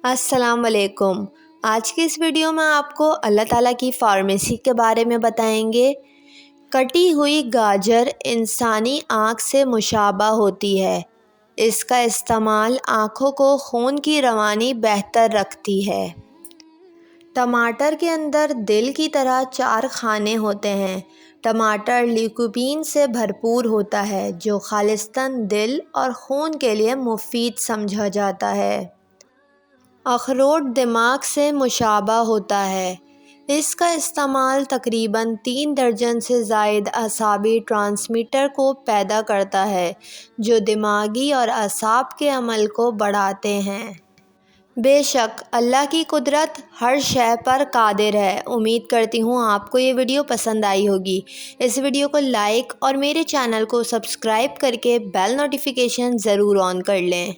السلام علیکم۔ آج کی اس ویڈیو میں آپ کو اللہ تعالیٰ کی فارمیسی کے بارے میں بتائیں گے۔ کٹی ہوئی گاجر انسانی آنکھ سے مشابہ ہوتی ہے۔ اس کا استعمال آنکھوں کو خون کی روانی بہتر رکھتی ہے۔ ٹماٹر کے اندر دل کی طرح 4 خانے ہوتے ہیں۔ ٹماٹر لیکوپین سے بھرپور ہوتا ہے جو خالصتاً دل اور خون کے لیے مفید سمجھا جاتا ہے۔ اخروٹ دماغ سے مشابہ ہوتا ہے۔ اس کا استعمال تقریباً 3 درجن سے زائد اعصابی ٹرانسمیٹر کو پیدا کرتا ہے جو دماغی اور اعصاب کے عمل کو بڑھاتے ہیں۔ بے شک اللہ کی قدرت ہر شے پر قادر ہے۔ امید کرتی ہوں آپ کو یہ ویڈیو پسند آئی ہوگی۔ اس ویڈیو کو لائک اور میرے چینل کو سبسکرائب کر کے بیل نوٹیفیکیشن ضرور آن کر لیں۔